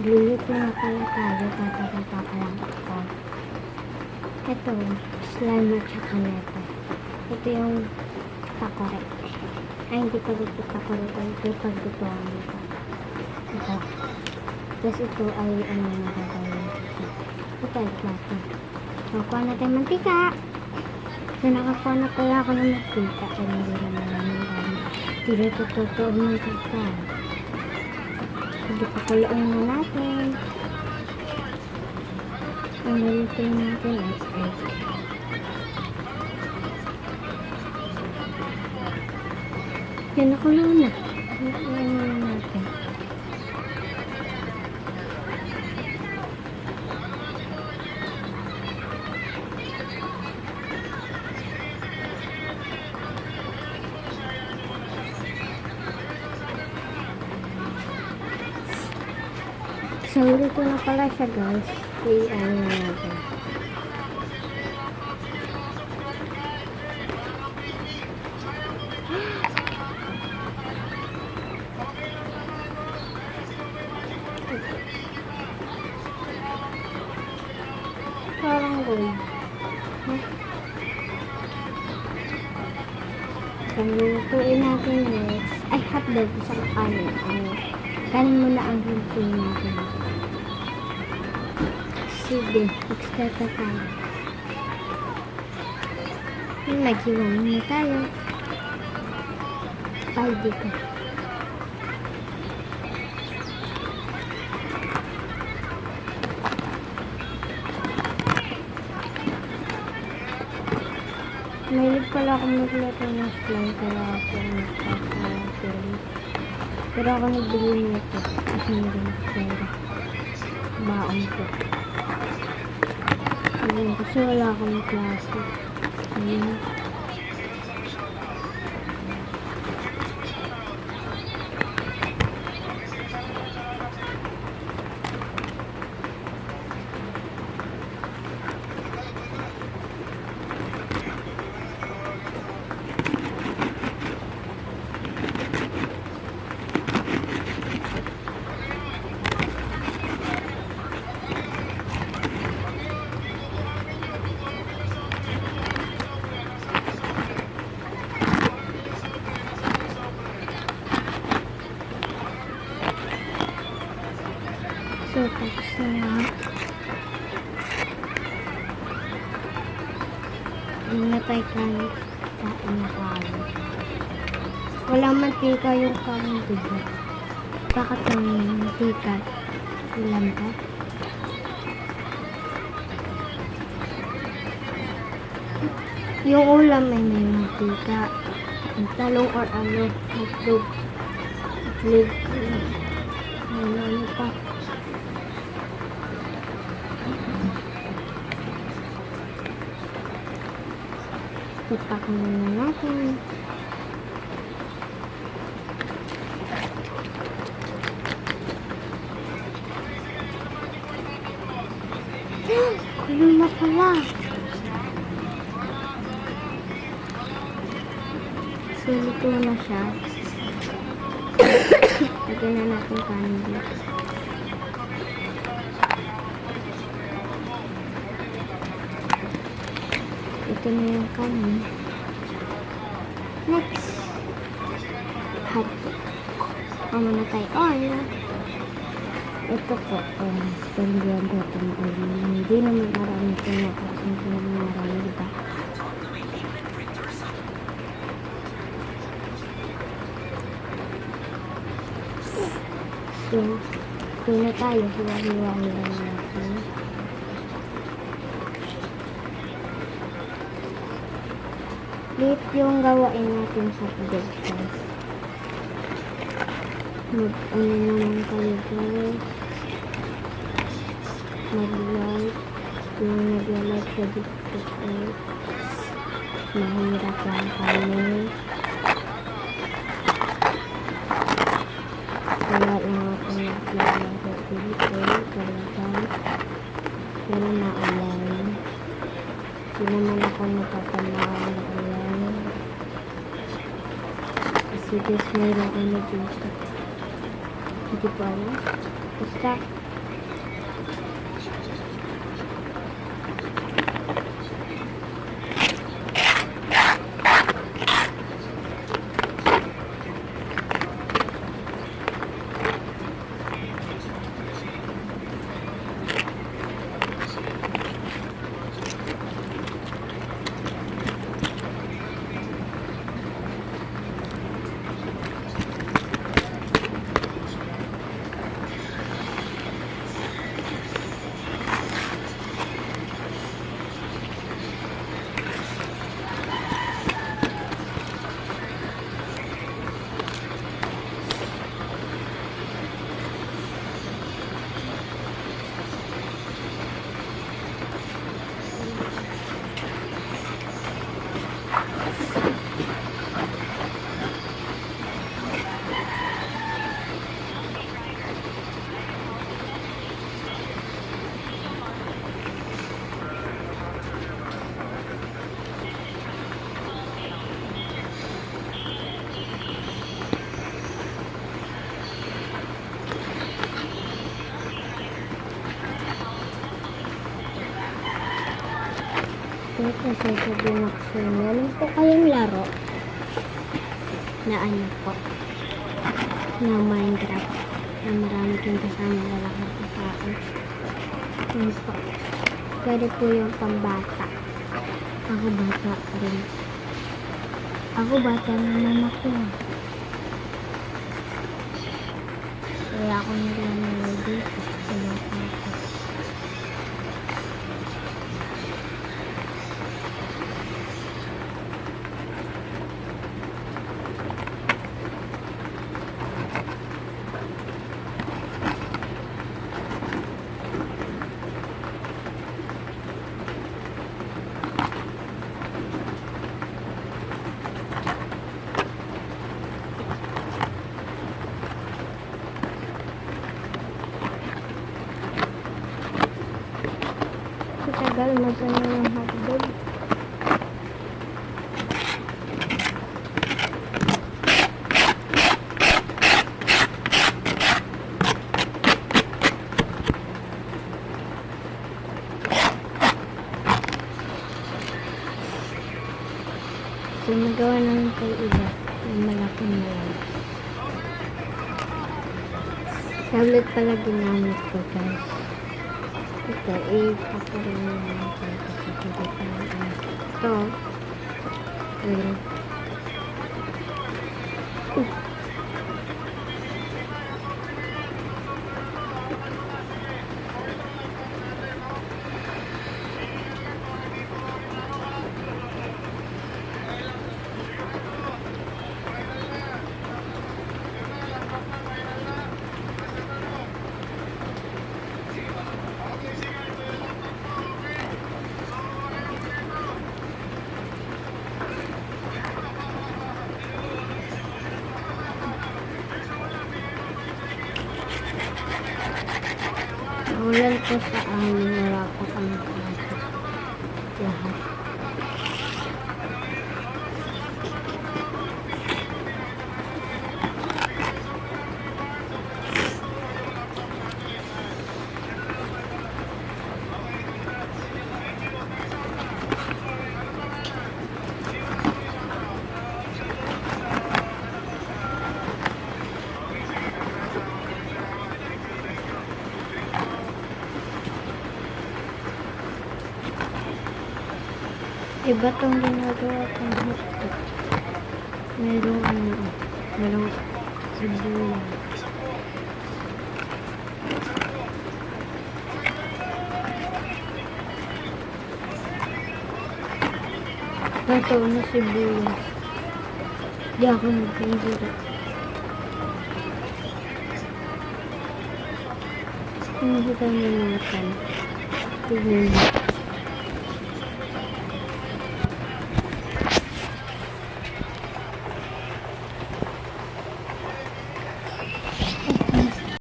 Magluluto na pala tayo. Tatapita pa lang ako. Ito, slime at saka neto. Ito yung takore. Ay, hindi pa dito takore. Ito yung paglutuan nito. Ito. Tapos ito ay ano na gagawin. Ito ay plato. Nakuha natin mantika. So, nakakuha na pala ako ng mantika. Pero hindi naman namin. Hindi ito totoo ng mantika. Hindi pa kulain na natin. Ang nalito natin ay egg. Yan ako na. Yan na natin. So, dito na pala siya guys. I-ano na natin. Parang gold. So, lutuin natin next. Ay, hotdog. Isang kanin. Kanin muna ang lutuin natin. Sige, mag-start na tayo. Nag-iwan muna tayo. Ay, dito. Mahilig pala ako magluto ng slime kaya ako nagpapapili. Pero ako nagbili nito kasi meron pera. Baon ko. Ayun, kasi wala akong klase. Ayun. So, tapos na nga. Hindi na tayo kain na kain. Walang mantika yung kain dito. Bakit yung mantika? Ulam ka? Yung ulam ay may mantika. Yung talong or ano. Itlog. Itlog. Ano pa. Ipak muna natin. Kulo na pala. So, luto na siya. Lagyan na natin kanin dito. Ito na yung kanin. Next. Hotdog. Muna tayo oil. Ito po. Pagbiyan po itong oil. Hindi naman marami ito na kasi hindi naman marami, diba? So, ito na tayo. Hiwa-hiwa-hiwa natin. Lit yung gawain natin sa hotdog guys. Mag-ano naman kayo guys. Mag-like. Yung nag-like sa dito guys. Mahirap lang kami. Wala lang ako nag-like sa dito. Talagang. Pero naulan. Hindi naman ako napapalaman ng ulan. Kasi guys, mayroon ano dito. Hindi po alam. Basta, Kasi sabi na kasi meron po kayong laro na ano po, na Minecraft, na marami kang kasama lalaking kasama. Yun po. Pwede po yung pambata. Ako bata rin. Ako bata naman ako. Kaya ako naglalaro dito. Sa bata ako. Tagal masaya yung hotdog. So, magawa namin kay iba yung malaking malaki. Tablet pala ginamit ko, guys. Ito, ipaparin mo naman ito. Ito. Ayun. Ulan po sa amin, wala po kami pasok. Lahat. Iba tong ginagawa kong hotdog. Merong sibuyas. Ito na sibuyas. Di ako nagpindira. Hindi tayo naman. Tignan mo.